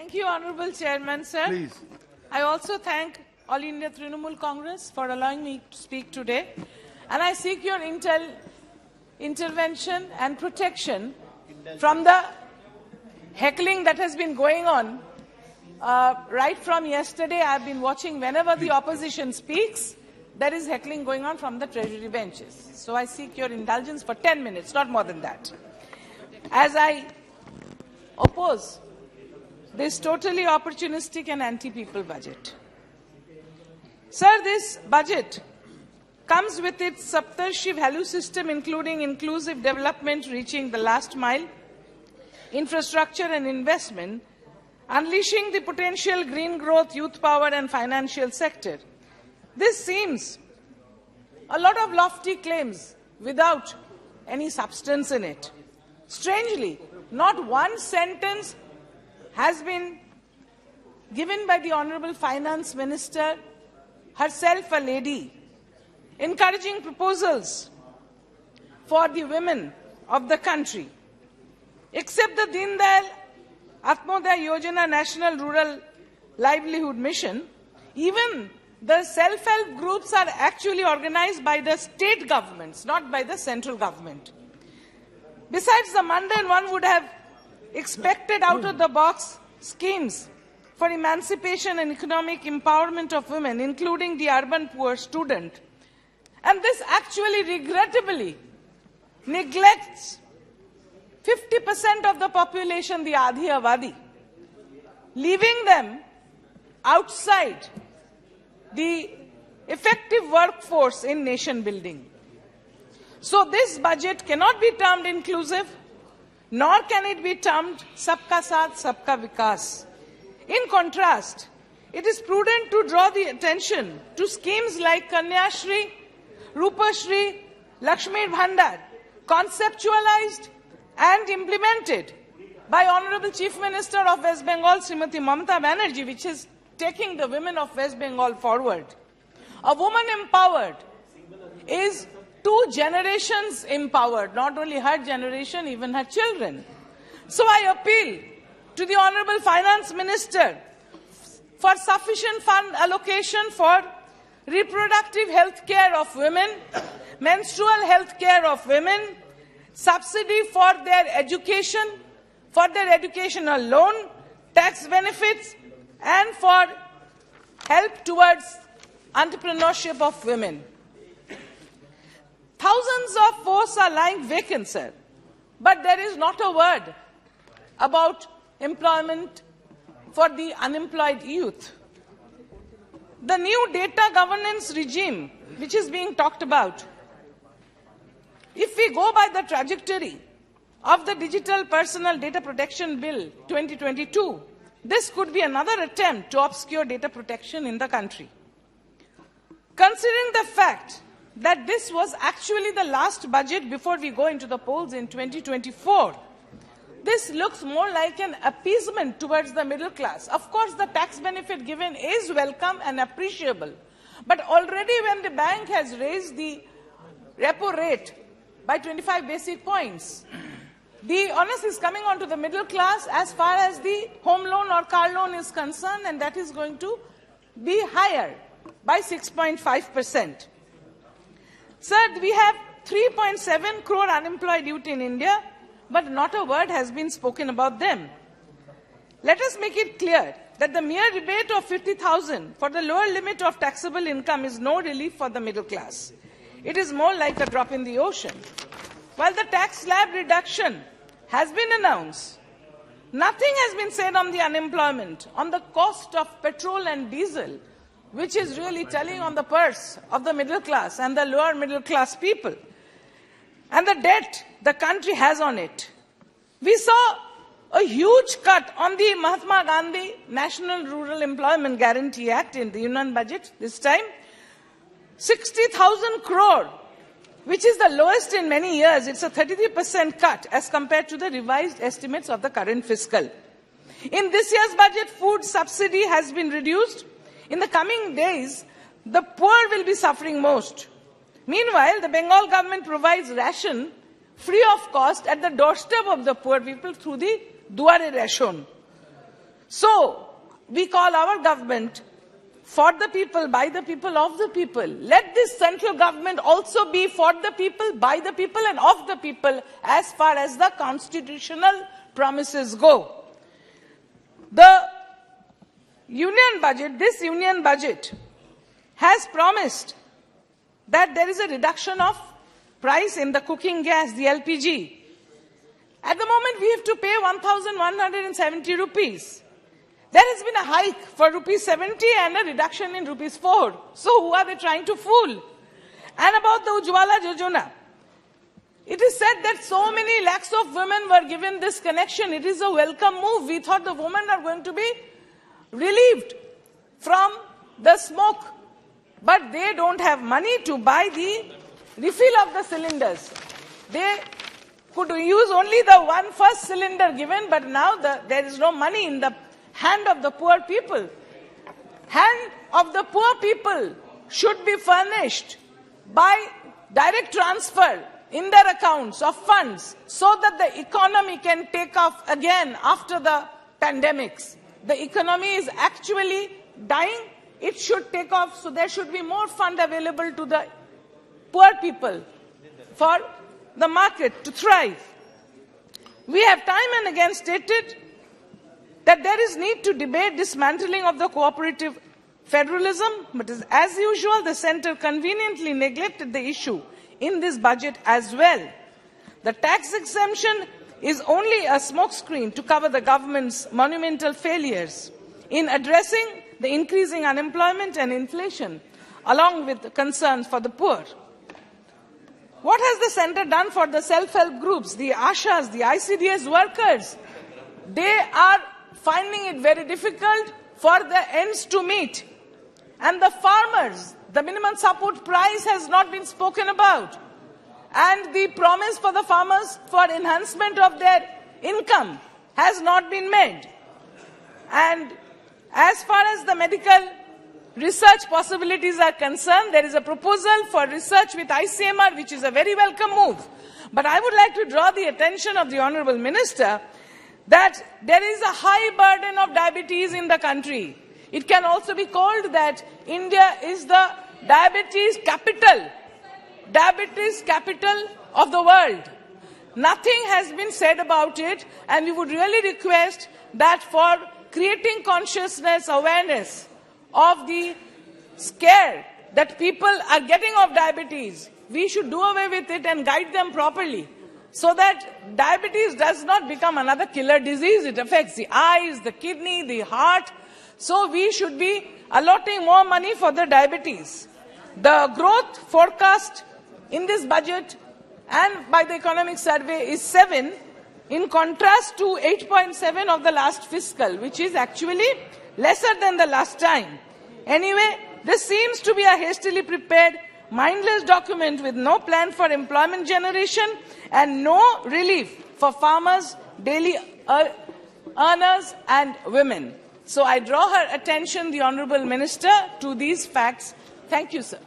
Thank you, Honorable Chairman, sir. Please. I also thank All India Trinamool Congress for allowing me to speak today. And I seek your intervention and protection from the heckling that has been going on. Right from yesterday, I have been watching whenever the opposition speaks, there is heckling going on from the Treasury benches. So I seek your indulgence for 10 minutes, not more than that. As I oppose this totally opportunistic and anti-people budget. Sir, this budget comes with its Saptarshi value system, including inclusive development reaching the last mile, infrastructure and investment, unleashing the potential green growth, youth power and financial sector. This seems a lot of lofty claims without any substance in it. Strangely, not one sentence has been given by the Honorable Finance Minister, herself a lady, encouraging proposals for the women of the country. Except the Deen Dayal Atmodaya Yojana National Rural Livelihood Mission, even the self-help groups are actually organized by the state governments, not by the central government. Besides the mundane, one would have expected out-of-the-box schemes for emancipation and economic empowerment of women, including the urban poor student. And this actually regrettably neglects 50% of the population, the Adhiyavadi, leaving them outside the effective workforce in nation building. So this budget cannot be termed inclusive, nor can it be termed Sabka Saath, Sabka Vikas. In contrast, it is prudent to draw the attention to schemes like Kanyashri, Rupashri, Lakshmi Bhandar, conceptualized and implemented by Honorable Chief Minister of West Bengal, Srimati Mamata Banerjee, which is taking the women of West Bengal forward. A woman empowered is 2 generations empowered, not only her generation, even her children. So I appeal to the Honorable Finance Minister for sufficient fund allocation for reproductive health care of women, menstrual health care of women, subsidy for their educational loan, tax benefits, and for help towards entrepreneurship of women. Thousands of posts are lying vacant, sir, but there is not a word about employment for the unemployed youth. The new data governance regime, which is being talked about, if we go by the trajectory of the Digital Personal Data Protection Bill 2022, this could be another attempt to obscure data protection in the country. Considering the fact that this was actually the last budget before we go into the polls in 2024, this looks more like an appeasement towards the middle class. Of course, the tax benefit given is welcome and appreciable, but already when the bank has raised the repo rate by 25 basic points, the onus is coming onto the middle class as far as the home loan or car loan is concerned, and that is going to be higher by 6.5%. Sir, we have 3.7 crore unemployed youth in India, but not a word has been spoken about them. Let us make it clear that the mere rebate of 50,000 for the lower limit of taxable income is no relief for the middle class. It is more like a drop in the ocean. While the tax slab reduction has been announced, nothing has been said on the unemployment, on the cost of petrol and diesel, which is really telling on the purse of the middle class and the lower middle class people, and the debt the country has on it. We saw a huge cut on the Mahatma Gandhi National Rural Employment Guarantee Act in the Union budget this time. 60,000 crore, which is the lowest in many years. It's a 33% cut as compared to the revised estimates of the current fiscal. In this year's budget, food subsidy has been reduced. In the coming days, the poor will be suffering most. Meanwhile, the Bengal government provides ration free of cost at the doorstep of the poor people through the Duare Ration. So, we call our government for the people, by the people, of the people. Let this central government also be for the people, by the people and of the people as far as the constitutional promises go. The union budget, this union budget, has promised that there is a reduction of price in the cooking gas, the LPG. At the moment, we have to pay 1,170 rupees. There has been a hike for rupees 70 and a reduction in rupees 4. So who are they trying to fool? And about the Ujjwala Yojana, it is said that so many lakhs of women were given this connection. It is a welcome move. We thought the women are going to be relieved from the smoke. But they don't have money to buy the refill of the cylinders. They could use only the first cylinder given, but now there is no money in the hand of the poor people. Hand of the poor people should be furnished by direct transfer in their accounts of funds so that the economy can take off again after the pandemics. The economy is actually dying. It should take off, so there should be more fund available to the poor people for the market to thrive. We have time and again stated that there is need to debate dismantling of the cooperative federalism, but as usual, the centre conveniently neglected the issue in this budget as well. The tax exemption is only a smokescreen to cover the government's monumental failures in addressing the increasing unemployment and inflation, along with the concerns for the poor. What has the centre done for the self-help groups, the ASHAs, the ICDS workers? They are finding it very difficult for the ends to meet. And the farmers, the minimum support price has not been spoken about. And the promise for the farmers for enhancement of their income has not been made. And as far as the medical research possibilities are concerned, there is a proposal for research with ICMR, which is a very welcome move. But I would like to draw the attention of the Honourable Minister that there is a high burden of diabetes in the country. It can also be called that India is the diabetes capital of the world. Nothing has been said about it, and we would really request that for creating consciousness, awareness of the scare that people are getting of diabetes, we should do away with it and guide them properly, so that diabetes does not become another killer disease. It affects the eyes, the kidney, the heart. So we should be allotting more money for the diabetes. The growth forecast in this budget and by the economic survey is 7, in contrast to 8.7 of the last fiscal, which is actually lesser than the last time. Anyway, this seems to be a hastily prepared, mindless document with no plan for employment generation and no relief for farmers, daily earners and women. So I draw her attention, the Honourable Minister, to these facts. Thank you, sir.